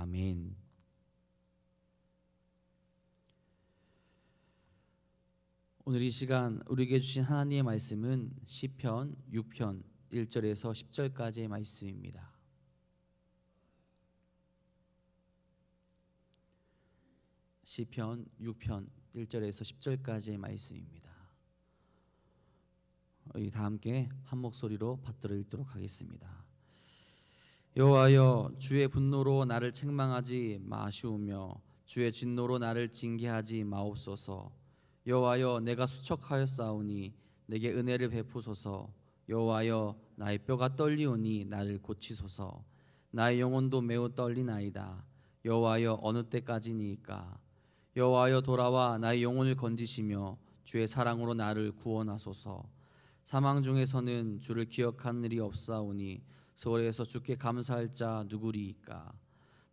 아멘. 오늘 이 시간 우리에게 주신 하나님의 말씀은 시편 6편 1절에서 10절까지의 말씀입니다. 시편 6편 1절에서 10절까지의 말씀입니다. 우리 다 함께 한 목소리로 받들어 읽도록 하겠습니다. 여호와여, 주의 분노로 나를 책망하지 마시오며 주의 진노로 나를 징계하지 마옵소서. 여호와여, 내가 수척하였사오니 내게 은혜를 베푸소서. 여호와여, 나의 뼈가 떨리오니 나를 고치소서. 나의 영혼도 매우 떨리나이다. 여호와여, 어느 때까지니이까? 여호와여, 돌아와 나의 영혼을 건지시며 주의 사랑으로 나를 구원하소서. 사망 중에서는 주를 기억하는 일이 없사오니 소홀에서 주께 감사할 자 누구리이까?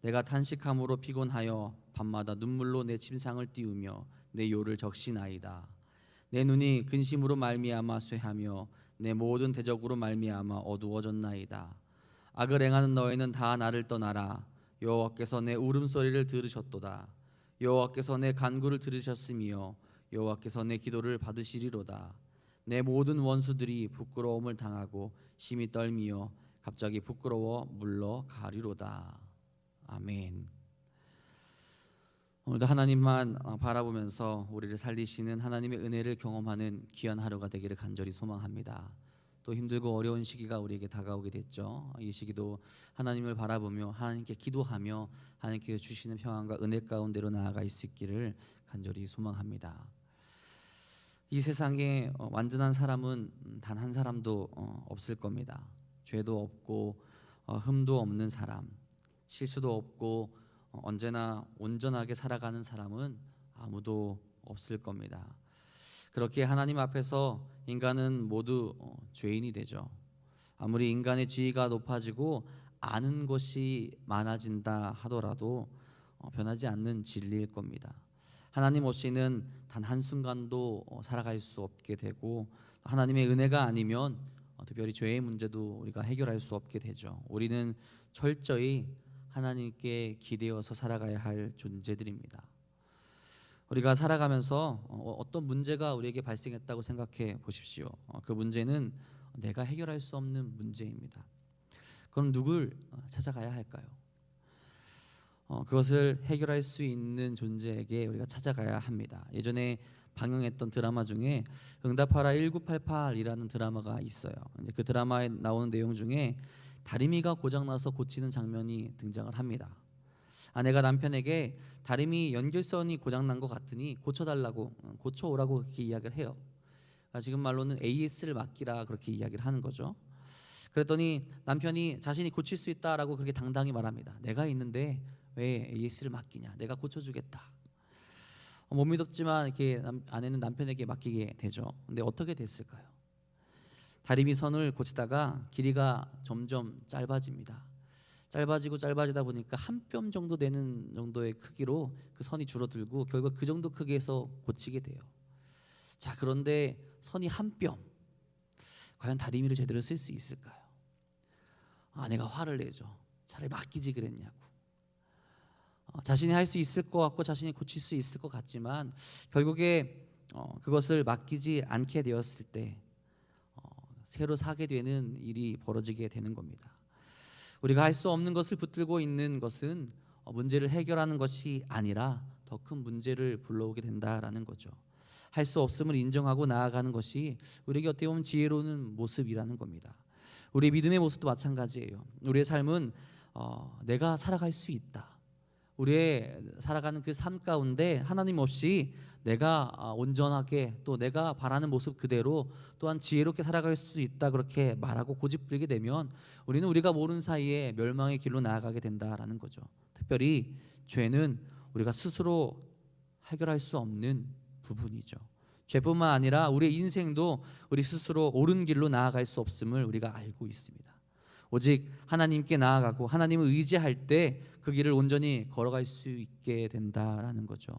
내가 탄식함으로 피곤하여 밤마다 눈물로 내 침상을 띄우며 내 요를 적시나이다. 내 눈이 근심으로 말미암아 쇠하며 내 모든 대적으로 말미암아 어두워졌나이다. 악을 행하는 너희는 다 나를 떠나라. 여호와께서 내 울음소리를 들으셨도다. 여호와께서 내 간구를 들으셨으며 여호와께서 내 기도를 받으시리로다. 내 모든 원수들이 부끄러움을 당하고 심히 떨미어 갑자기 부끄러워 물러가리로다. 아멘. 오늘도 하나님만 바라보면서 우리를 살리시는 하나님의 은혜를 경험하는 귀한 하루가 되기를 간절히 소망합니다. 또 힘들고 어려운 시기가 우리에게 다가오게 됐죠. 이 시기도 하나님을 바라보며 하나님께 기도하며 하나님께 주시는 평안과 은혜 가운데로 나아갈 수 있기를 간절히 소망합니다. 이 세상에 완전한 사람은 단 한 사람도 없을 겁니다. 죄도 없고 흠도 없는 사람, 실수도 없고 언제나 온전하게 살아가는 사람은 아무도 없을 겁니다. 그렇게 하나님 앞에서 인간은 모두 죄인이 되죠. 아무리 인간의 지위가 높아지고 아는 것이 많아진다 하더라도 변하지 않는 진리일 겁니다. 하나님 없이는 단 한순간도 살아갈 수 없게 되고, 하나님의 은혜가 아니면 특별히 죄의 문제도 우리가 해결할 수 없게 되죠. 우리는 철저히 하나님께 기대어서 살아가야 할 존재들입니다. 우리가 살아가면서 어떤 문제가 우리에게 발생했다고 생각해 보십시오. 그 문제는 내가 해결할 수 없는 문제입니다. 그럼 누굴 찾아가야 할까요? 그것을 해결할 수 있는 존재에게 우리가 찾아가야 합니다. 예전에 방영했던 드라마 중에 응답하라 1988이라는 드라마가 있어요. 그 드라마에 나오는 내용 중에 다리미가 고장나서 고치는 장면이 등장을 합니다. 아내가 남편에게 다리미 연결선이 고장난 것 같으니 고쳐달라고, 고쳐오라고 그렇게 이야기를 해요. 지금 말로는 AS를 맡기라 그렇게 이야기를 하는 거죠. 그랬더니 남편이 자신이 고칠 수 있다라고 그렇게 당당히 말합니다. 내가 있는데 왜 AS를 맡기냐? 내가 고쳐주겠다. 못 믿었지만 이렇게 아내는 남편에게 맡기게 되죠. 근데 어떻게 됐을까요? 다리미 선을 고치다가 길이가 점점 짧아집니다. 짧아지다 보니까 한 뼘 정도 되는 정도의 크기로 그 선이 줄어들고 결국 그 정도 크기에서 고치게 돼요. 자, 그런데 선이 한 뼘, 과연 다리미를 제대로 쓸 수 있을까요? 아내가 화를 내죠. 차라리 맡기지 그랬냐고. 자신이 할 수 있을 것 같고 자신이 고칠 수 있을 것 같지만 결국에 그것을 맡기지 않게 되었을 때 새로 사게 되는 일이 벌어지게 되는 겁니다. 우리가 할 수 없는 것을 붙들고 있는 것은 문제를 해결하는 것이 아니라 더 큰 문제를 불러오게 된다라는 거죠. 할 수 없음을 인정하고 나아가는 것이 우리에게 어떻게 보면 지혜로운 모습이라는 겁니다. 우리의 믿음의 모습도 마찬가지예요. 우리의 삶은 내가 살아갈 수 있다. 우리의 살아가는 그 삶 가운데 하나님 없이 내가 온전하게 또 내가 바라는 모습 그대로 또한 지혜롭게 살아갈 수 있다 그렇게 말하고 고집부리게 되면 우리는 우리가 모르는 사이에 멸망의 길로 나아가게 된다라는 거죠. 특별히 죄는 우리가 스스로 해결할 수 없는 부분이죠. 죄뿐만 아니라 우리의 인생도 우리 스스로 옳은 길로 나아갈 수 없음을 우리가 알고 있습니다. 오직 하나님께 나아가고 하나님을 의지할 때 그 길을 온전히 걸어갈 수 있게 된다라는 거죠.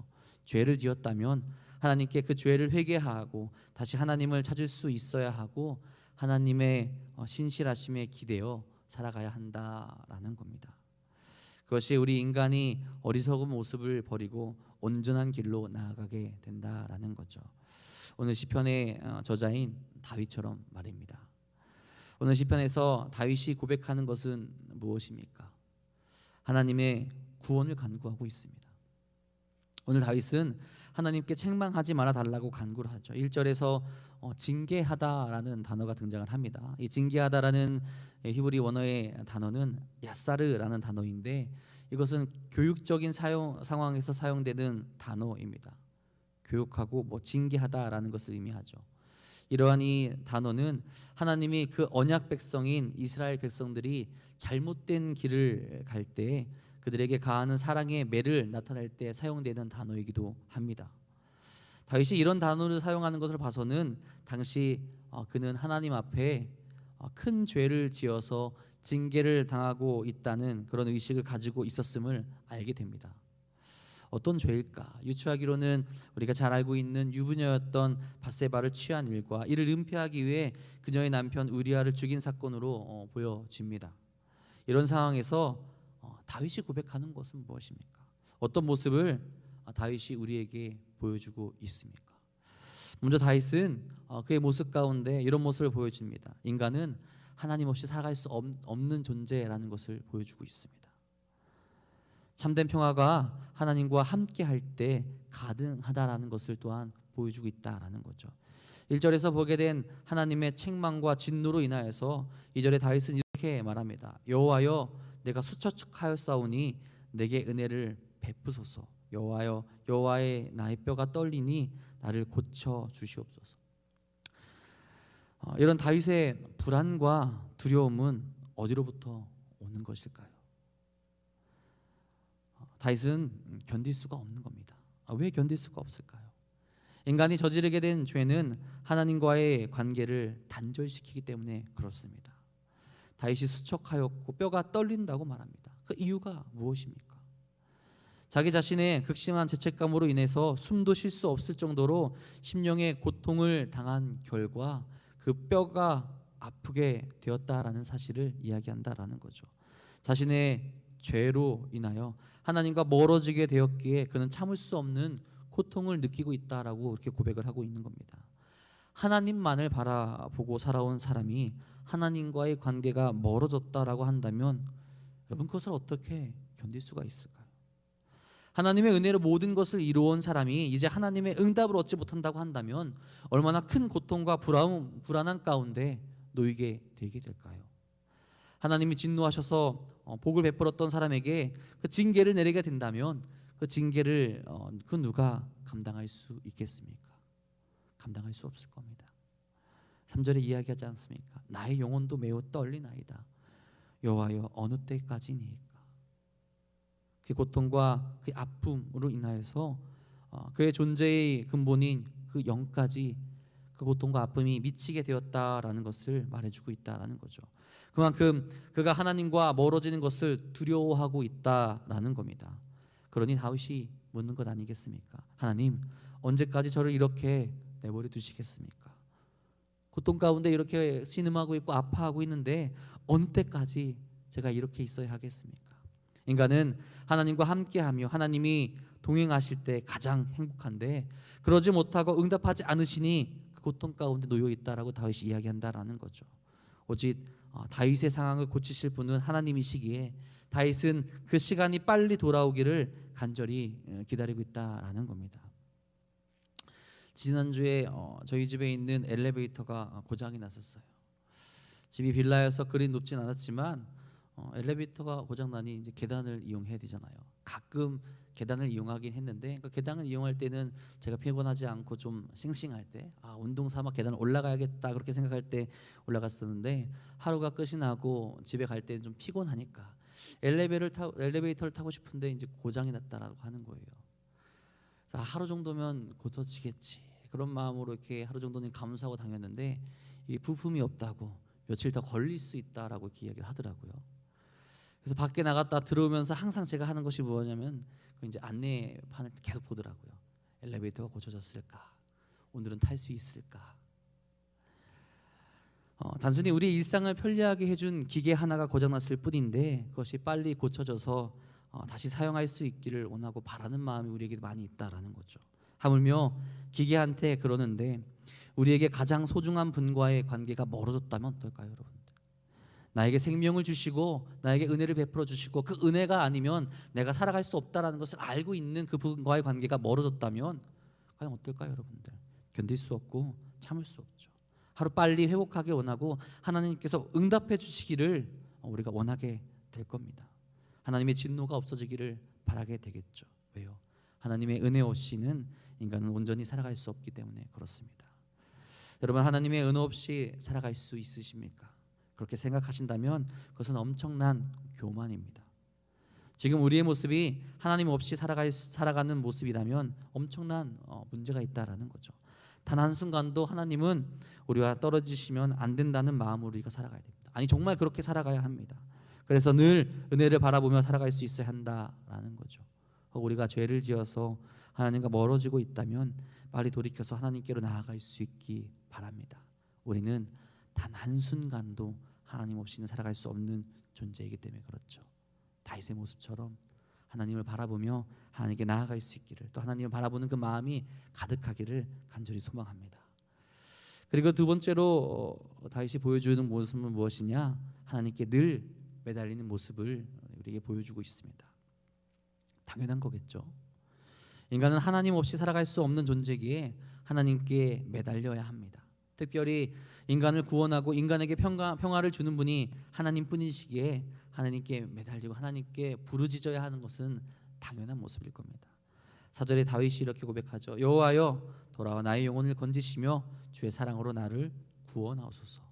죄를 지었다면 하나님께 그 죄를 회개하고 다시 하나님을 찾을 수 있어야 하고 하나님의 신실하심에 기대어 살아가야 한다라는 겁니다. 그것이 우리 인간이 어리석은 모습을 버리고 온전한 길로 나아가게 된다라는 거죠. 오늘 시편의 저자인 다윗처럼 말입니다. 오늘 시편에서 다윗이 고백하는 것은 무엇입니까? 하나님의 구원을 간구하고 있습니다. 오늘 다윗은 하나님께 책망하지 말아 달라고 간구를 하죠. 1절에서 징계하다라는 단어가 등장을 합니다. 이 징계하다라는 히브리 원어의 단어는 야사르라는 단어인데 이것은 교육적인 상황에서 사용되는 단어입니다. 교육하고 징계하다라는 것을 의미하죠. 이러한 이 단어는 하나님이 그 언약 백성인 이스라엘 백성들이 잘못된 길을 갈 때 그들에게 가하는 사랑의 매를 나타낼 때 사용되는 단어이기도 합니다. 다윗이 이런 단어를 사용하는 것을 봐서는 당시 그는 하나님 앞에 큰 죄를 지어서 징계를 당하고 있다는 그런 의식을 가지고 있었음을 알게 됩니다. 어떤 죄일까? 유추하기로는 우리가 잘 알고 있는 유부녀였던 밧세바를 취한 일과 이를 은폐하기 위해 그녀의 남편 우리아를 죽인 사건으로 보여집니다. 이런 상황에서 다윗이 고백하는 것은 무엇입니까? 어떤 모습을 다윗이 우리에게 보여주고 있습니까? 먼저 다윗은 그의 모습 가운데 이런 모습을 보여줍니다. 인간은 하나님 없이 살아갈 수 없는 존재라는 것을 보여주고 있습니다. 참된 평화가 하나님과 함께 할 때 가능하다라는 것을 또한 보여주고 있다라는 거죠. 1절에서 보게 된 하나님의 책망과 진노로 인하여서 2절에 다윗은 이렇게 말합니다. 여호와여 내가 수척하였사오니 내게 은혜를 베푸소서. 여호와여 여호와의 나의 뼈가 떨리니 나를 고쳐 주시옵소서. 이런 다윗의 불안과 두려움은 어디로부터 오는 것일까요? 다윗은 견딜 수가 없는 겁니다. 왜 견딜 수가 없을까요? 인간이 저지르게 된 죄는 하나님과의 관계를 단절시키기 때문에 그렇습니다. 다윗이 수척하였고 뼈가 떨린다고 말합니다. 그 이유가 무엇입니까? 자기 자신의 극심한 죄책감으로 인해서 숨도 쉴 수 없을 정도로 심령의 고통을 당한 결과 그 뼈가 아프게 되었다라는 사실을 이야기한다라는 거죠. 자신의 죄로 인하여 하나님과 멀어지게 되었기에 그는 참을 수 없는 고통을 느끼고 있다라고 이렇게 고백을 하고 있는 겁니다. 하나님만을 바라보고 살아온 사람이 하나님과의 관계가 멀어졌다라고 한다면 여러분 그것을 어떻게 견딜 수가 있을까요? 하나님의 은혜로 모든 것을 이루어온 사람이 이제 하나님의 응답을 얻지 못한다고 한다면 얼마나 큰 고통과 불안한 가운데 놓이게 되게 될까요? 하나님이 진노하셔서 복을 베풀었던 사람에게 그 징계를 내리게 된다면 그 징계를 그 누가 감당할 수 있겠습니까? 감당할 수 없을 겁니다. 3절에 이야기하지 않습니까? 나의 영혼도 매우 떨리나이다. 여호와여 어느 때까지니까? 그 고통과 그 아픔으로 인하여서 그의 존재의 근본인 그 영까지 그 고통과 아픔이 미치게 되었다라는 것을 말해주고 있다라는 거죠. 그만큼 그가 하나님과 멀어지는 것을 두려워하고 있다라는 겁니다. 그러니 다윗이 묻는 것 아니겠습니까? 하나님 언제까지 저를 이렇게 내버려 두시겠습니까? 고통 가운데 이렇게 신음하고 있고 아파하고 있는데 어느 때까지 제가 이렇게 있어야 하겠습니까? 인간은 하나님과 함께하며 하나님이 동행하실 때 가장 행복한데 그러지 못하고 응답하지 않으시니 그 고통 가운데 놓여 있다라고 다윗이 이야기한다라는 거죠. 오직 다윗의 상황을 고치실 분은 하나님이시기에 다윗은 그 시간이 빨리 돌아오기를 간절히 기다리고 있다라는 겁니다. 지난주에 저희 집에 있는 엘리베이터가 고장이 났었어요. 집이 빌라여서 그리 높진 않았지만 엘리베이터가 고장나니 이제 계단을 이용해야 되잖아요. 가끔 계단을 이용하긴 했는데 그 계단을 이용할 때는 제가 피곤하지 않고 좀 싱싱할 때 운동 삼아 계단을 올라가야겠다 그렇게 생각할 때 올라갔었는데 하루가 끝이 나고 집에 갈 때는 좀 피곤하니까 엘리베이터를 타고 싶은데 이제 고장이 났다라고 하는 거예요. 하루 정도면 고쳐지겠지 그런 마음으로 이렇게 하루 정도는 감수하고 다녔는데 이 부품이 없다고 며칠 더 걸릴 수 있다라고 이렇게 이야기를 하더라고요. 그래서 밖에 나갔다 들어오면서 항상 제가 하는 것이 뭐냐면 그 이제 안내판을 계속 보더라고요. 엘리베이터가 고쳐졌을까? 오늘은 탈 수 있을까? 단순히 우리 일상을 편리하게 해준 기계 하나가 고장났을 뿐인데 그것이 빨리 고쳐져서 다시 사용할 수 있기를 원하고 바라는 마음이 우리에게 많이 있다라는 거죠. 하물며 기계한테 그러는데 우리에게 가장 소중한 분과의 관계가 멀어졌다면 어떨까요, 여러분? 나에게 생명을 주시고 나에게 은혜를 베풀어 주시고 그 은혜가 아니면 내가 살아갈 수 없다라는 것을 알고 있는 그 분과의 관계가 멀어졌다면 과연 어떨까요, 여러분들? 견딜 수 없고 참을 수 없죠. 하루 빨리 회복하길 원하고 하나님께서 응답해 주시기를 우리가 원하게 될 겁니다. 하나님의 진노가 없어지기를 바라게 되겠죠. 왜요? 하나님의 은혜 없이는 인간은 온전히 살아갈 수 없기 때문에 그렇습니다. 여러분, 하나님의 은혜 없이 살아갈 수 있으십니까? 그렇게 생각하신다면 그것은 엄청난 교만입니다. 지금 우리의 모습이 하나님 없이 살아가는 모습이라면 엄청난 문제가 있다라는 거죠. 단 한순간도 하나님은 우리와 떨어지시면 안 된다는 마음으로 우리가 살아가야 됩니다. 아니, 정말 그렇게 살아가야 합니다. 그래서 늘 은혜를 바라보며 살아갈 수 있어야 한다라는 거죠. 우리가 죄를 지어서 하나님과 멀어지고 있다면 빨리 돌이켜서 하나님께로 나아갈 수 있기 바랍니다. 우리는 단 한순간도 하나님 없이는 살아갈 수 없는 존재이기 때문에 그렇죠. 다윗의 모습처럼 하나님을 바라보며 하나님께 나아갈 수 있기를, 또 하나님을 바라보는 그 마음이 가득하기를 간절히 소망합니다. 그리고 두 번째로 다윗이 보여주는 모습은 무엇이냐? 하나님께 늘 매달리는 모습을 우리에게 보여주고 있습니다. 당연한 거겠죠. 인간은 하나님 없이 살아갈 수 없는 존재기에 하나님께 매달려야 합니다. 특별히 인간을 구원하고 인간에게 평화를 주는 분이 하나님뿐이시기에 하나님께 매달리고 하나님께 부르짖어야 하는 것은 당연한 모습일 겁니다. 4절에 다윗이 이렇게 고백하죠. 여호와여, 돌아와 나의 영혼을 건지시며 주의 사랑으로 나를 구원하옵소서.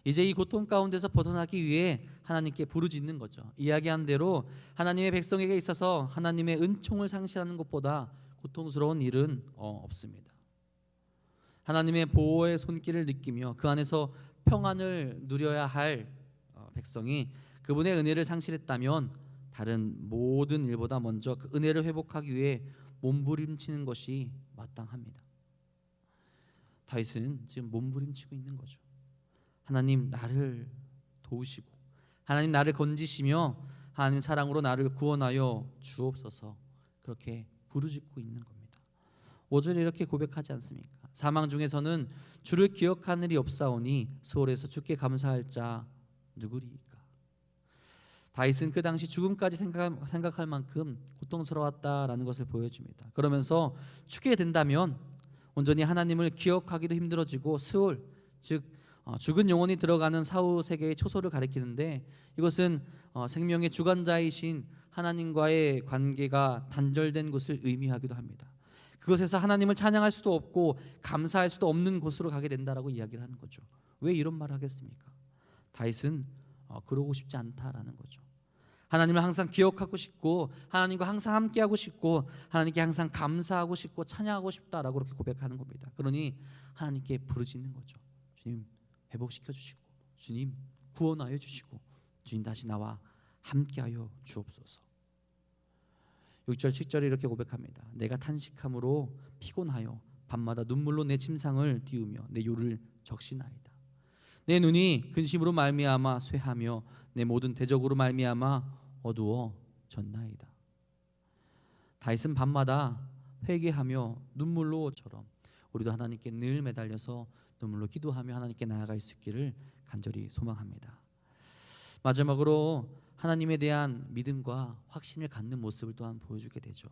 이제 이 고통 가운데서 벗어나기 위해 하나님께 부르짖는 거죠. 이야기한 대로 하나님의 백성에게 있어서 하나님의 은총을 상실하는 것보다 고통스러운 일은 없습니다. 하나님의 보호의 손길을 느끼며 그 안에서 평안을 누려야 할 백성이 그분의 은혜를 상실했다면 다른 모든 일보다 먼저 그 은혜를 회복하기 위해 몸부림치는 것이 마땅합니다. 다윗은 지금 몸부림치고 있는 거죠. 하나님 나를 도우시고 하나님 나를 건지시며 하나님 사랑으로 나를 구원하여 주옵소서, 그렇게 부르짖고 있는 겁니다. 5절에 이렇게 고백하지 않습니까? 사망 중에서는 주를 기억하는 일이 없사오니 수월에서 주께 감사할 자 누구리이까? 다윗은 그 당시 죽음까지 생각할 만큼 고통스러웠다라는 것을 보여줍니다. 그러면서 죽게 된다면 온전히 하나님을 기억하기도 힘들어지고 스올, 즉 죽은 영혼이 들어가는 사후 세계의 초소를 가리키는데 이것은 생명의 주관자이신 하나님과의 관계가 단절된 곳을 의미하기도 합니다. 그것에서 하나님을 찬양할 수도 없고 감사할 수도 없는 곳으로 가게 된다라고 이야기를 하는 거죠. 왜 이런 말을 하겠습니까? 다윗은 그러고 싶지 않다라는 거죠. 하나님을 항상 기억하고 싶고 하나님과 항상 함께하고 싶고 하나님께 항상 감사하고 싶고 찬양하고 싶다라고 그렇게 고백하는 겁니다. 그러니 하나님께 부르짖는 거죠. 주님 회복시켜 주시고 주님 구원하여 주시고 주님 다시 나와 함께하여 주옵소서. 6절 7절에 이렇게 고백합니다. 내가 탄식함으로 피곤하여 밤마다 눈물로 내 침상을 띄우며 내 요를 적시나이다. 내 눈이 근심으로 말미암아 쇠하며 내 모든 대적으로 말미암아 어두워졌나이다. 다윗은 밤마다 회개하며 눈물로처럼 우리도 하나님께 늘 매달려서 눈물로 기도하며 하나님께 나아갈 수 있기를 간절히 소망합니다. 마지막으로 하나님에 대한 믿음과 확신을 갖는 모습을 또한 보여주게 되죠.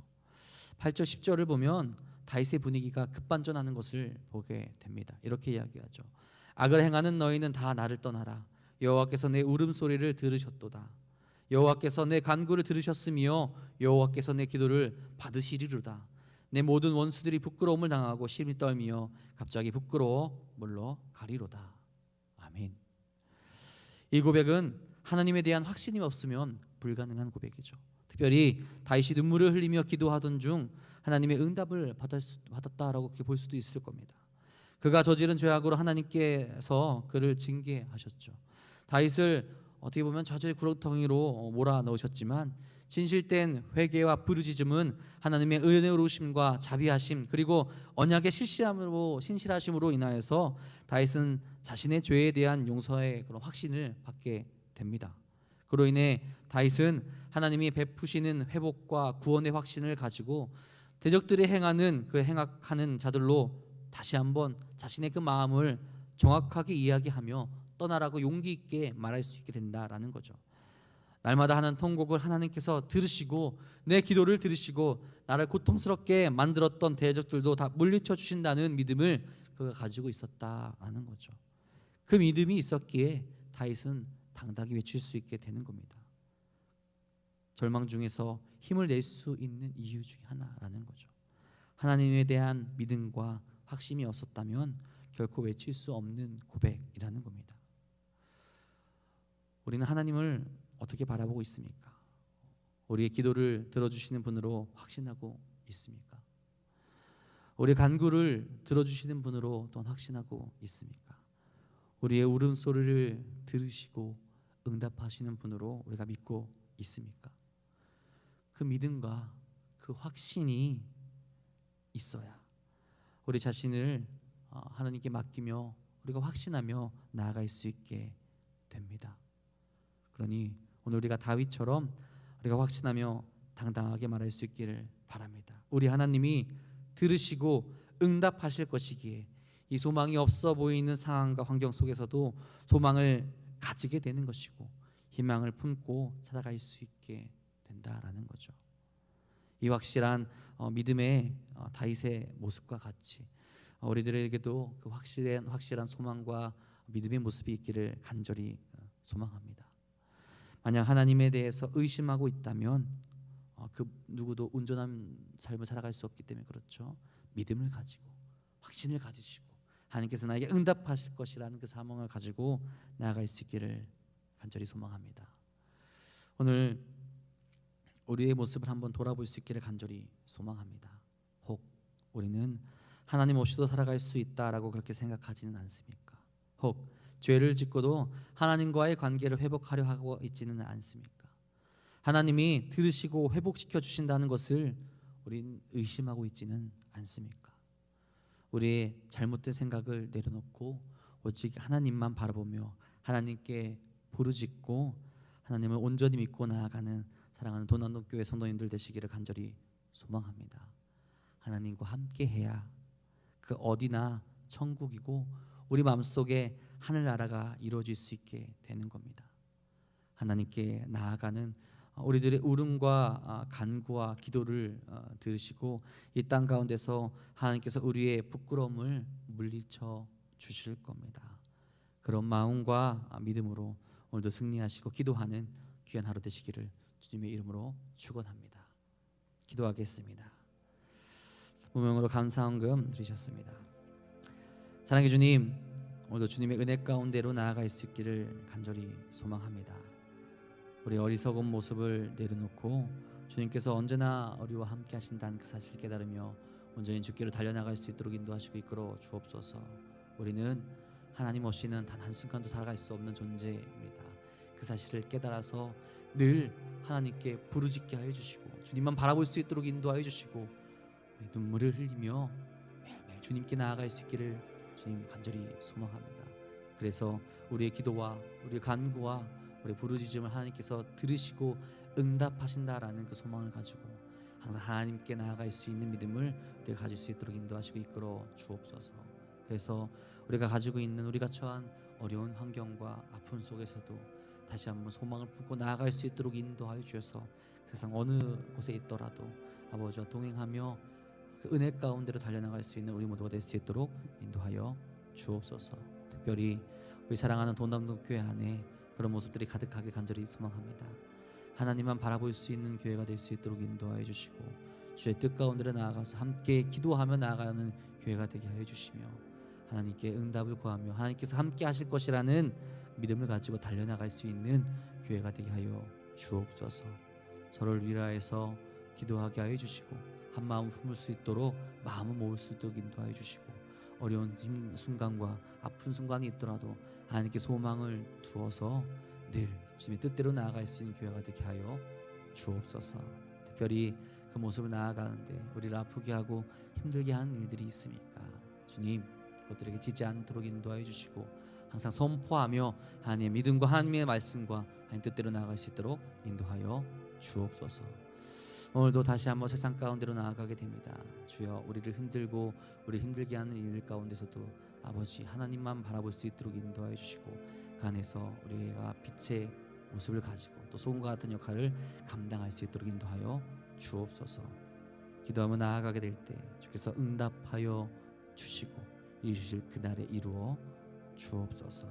8절 10절을 보면 다윗의 분위기가 급반전하는 것을 보게 됩니다. 이렇게 이야기하죠. 악을 행하는 너희는 다 나를 떠나라. 여호와께서 내 울음소리를 들으셨도다. 여호와께서 내 간구를 들으셨으며 여호와께서 내 기도를 받으시리로다. 내 모든 원수들이 부끄러움을 당하고 심히 떨며 갑자기 부끄러워 물러가리로다. 아멘. 이 고백은 하나님에 대한 확신이 없으면 불가능한 고백이죠. 특별히 다윗이 눈물을 흘리며 기도하던 중 하나님의 응답을 받았다라고 볼 수도 있을 겁니다. 그가 저지른 죄악으로 하나님께서 그를 징계하셨죠. 다윗을 어떻게 보면 저주의 구렁텅이로 몰아넣으셨지만 진실된 회개와 부르짖음은 하나님의 은혜로우심과 자비하심 그리고 언약의 신실하심으로 인하여서 다윗은 자신의 죄에 대한 용서의 그런 확신을 받게 됩니다. 그로 인해 다윗은 하나님이 베푸시는 회복과 구원의 확신을 가지고 대적들이 행하는 그 행악하는 자들로 다시 한번 자신의 그 마음을 정확하게 이야기하며 떠나라고 용기 있게 말할 수 있게 된다라는 거죠. 날마다 하는 통곡을 하나님께서 들으시고 내 기도를 들으시고 나를 고통스럽게 만들었던 대적들도 다 물리쳐 주신다는 믿음을 그가 가지고 있었다라는 거죠. 그 믿음이 있었기에 다윗은 당당히 외칠 수 있게 되는 겁니다. 절망 중에서 힘을 낼 수 있는 이유 중에 하나라는 거죠. 하나님에 대한 믿음과 확신이 없었다면 결코 외칠 수 없는 고백이라는 겁니다. 우리는 하나님을 어떻게 바라보고 있습니까? 우리의 기도를 들어주시는 분으로 확신하고 있습니까? 우리의 간구를 들어주시는 분으로 또한 확신하고 있습니까? 우리의 울음소리를 들으시고 응답하시는 분으로 우리가 믿고 있습니까? 그 믿음과 그 확신이 있어야 우리 자신을 하나님께 맡기며 우리가 확신하며 나아갈 수 있게 됩니다. 그러니 오늘 우리가 다윗처럼 우리가 확신하며 당당하게 말할 수 있기를 바랍니다. 우리 하나님이 들으시고 응답하실 것이기에 이 소망이 없어 보이는 상황과 환경 속에서도 소망을 가지게 되는 것이고 희망을 품고 살아갈 수 있게 된다라는 거죠. 이 확실한 믿음의 다윗의 모습과 같이 우리들에게도 그 확실한 소망과 믿음의 모습이 있기를 간절히 소망합니다. 만약 하나님에 대해서 의심하고 있다면 그 누구도 온전한 삶을 살아갈 수 없기 때문에 그렇죠. 믿음을 가지고 확신을 가지시고 하나님께서 나에게 응답하실 것이라는 그 사명을 가지고 나아갈 수 있기를 간절히 소망합니다. 오늘 우리의 모습을 한번 돌아볼 수 있기를 간절히 소망합니다. 혹 우리는 하나님 없이도 살아갈 수 있다라고 그렇게 생각하지는 않습니까? 혹 죄를 짓고도 하나님과의 관계를 회복하려 하고 있지는 않습니까? 하나님이 들으시고 회복시켜 주신다는 것을 우린 의심하고 있지는 않습니까? 우리의 잘못된 생각을 내려놓고 오직 하나님만 바라보며 하나님께 부르짖고 하나님을 온전히 믿고 나아가는 사랑하는 도난동교회 성도님들 되시기를 간절히 소망합니다. 하나님과 함께해야 그 어디나 천국이고 우리 마음속에 하늘나라가 이루어질 수 있게 되는 겁니다. 하나님께 나아가는 우리들의 울음과 간구와 기도를 들으시고 이 땅 가운데서 하나님께서 우리의 부끄러움을 물리쳐 주실 겁니다. 그런 마음과 믿음으로 오늘도 승리하시고 기도하는 귀한 하루 되시기를 주님의 이름으로 축원합니다. 기도하겠습니다. 무명으로 감사헌금 드리셨습니다. 사랑의 주님, 오늘도 주님의 은혜 가운데로 나아갈 수 있기를 간절히 소망합니다. 우리 어리석은 모습을 내려놓고 주님께서 언제나 우리와 함께 하신다는 그 사실을 깨달으며 온전히 주께로 달려나갈 수 있도록 인도하시고 이끌어 주옵소서. 우리는 하나님 없이는 단 한순간도 살아갈 수 없는 존재입니다. 그 사실을 깨달아서 늘 하나님께 부르짖게 하여 주시고 주님만 바라볼 수 있도록 인도하여 주시고 눈물을 흘리며 매일매일 주님께 나아갈 수 있기를 주님 간절히 소망합니다. 그래서 우리의 기도와 우리의 간구와 우리 부르짖음을 하나님께서 들으시고 응답하신다라는 그 소망을 가지고 항상 하나님께 나아갈 수 있는 믿음을 우리가 가질 수 있도록 인도하시고 이끌어 주옵소서. 그래서 우리가 가지고 있는 우리가 처한 어려운 환경과 아픔 속에서도 다시 한번 소망을 품고 나아갈 수 있도록 인도하여 주셔서 세상 어느 곳에 있더라도 아버지와 동행하며 그 은혜 가운데로 달려나갈 수 있는 우리 모두가 될 수 있도록 인도하여 주옵소서. 특별히 우리 사랑하는 돈담동교회 안에 그런 모습들이 가득하게 간절히 소망합니다. 하나님만 바라볼 수 있는 교회가 될 수 있도록 인도하여 주시고 주의 뜻 가운데로 나아가서 함께 기도하며 나아가는 교회가 되게 하여 주시며 하나님께 응답을 구하며 하나님께서 함께 하실 것이라는 믿음을 가지고 달려나갈 수 있는 교회가 되게 하여 주옵소서. 서로를 위로해서 기도하게 하여 주시고 한 마음 품을 수 있도록 마음을 모을 수 있도록 인도하여 주시고 어려운 순간과 아픈 순간이 있더라도 하나님께 소망을 두어서 늘 주님의 뜻대로 나아갈 수 있는 교회가 되게 하여 주옵소서. 특별히 그 모습을 나아가는데 우리를 아프게 하고 힘들게 하는 일들이 있습니까? 주님 그것들에게 지지 않도록 인도하여 주시고 항상 선포하며 하나님의 믿음과 하나님의 말씀과 하나님 뜻대로 나아갈 수 있도록 인도하여 주옵소서. 오늘도 다시 한번 세상 가운데로 나아가게 됩니다. 주여, 우리를 흔들고 우리 힘들게 하는 일 가운데서도 아버지 하나님만 바라볼 수 있도록 인도하여 주시고, 그 안에서 우리가 빛의 모습을 가지고 또 소금과 같은 역할을 감당할 수 있도록 인도하여 주옵소서. 기도하며 나아가게 될 때 주께서 응답하여 주시고 이루실 그날에 이루어 주옵소서.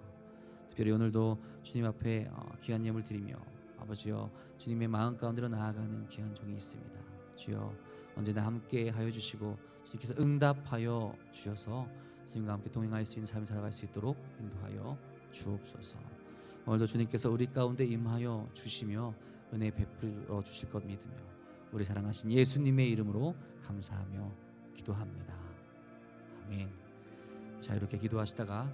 특별히 오늘도 주님 앞에 귀한 예물 드리며 아버지여, 주님의 마음 가운데로 나아가는 귀한 종이 있습니다. 주여, 언제나 함께 하여 주시고 주님께서 응답하여 주셔서 주님과 함께 동행할 수 있는 삶을 살아갈 수 있도록 인도하여 주옵소서. 오늘도 주님께서 우리 가운데 임하여 주시며 은혜 베풀어 주실 것 믿으며 우리 사랑하신 예수님의 이름으로 감사하며 기도합니다. 아멘. 자, 이렇게 기도하시다가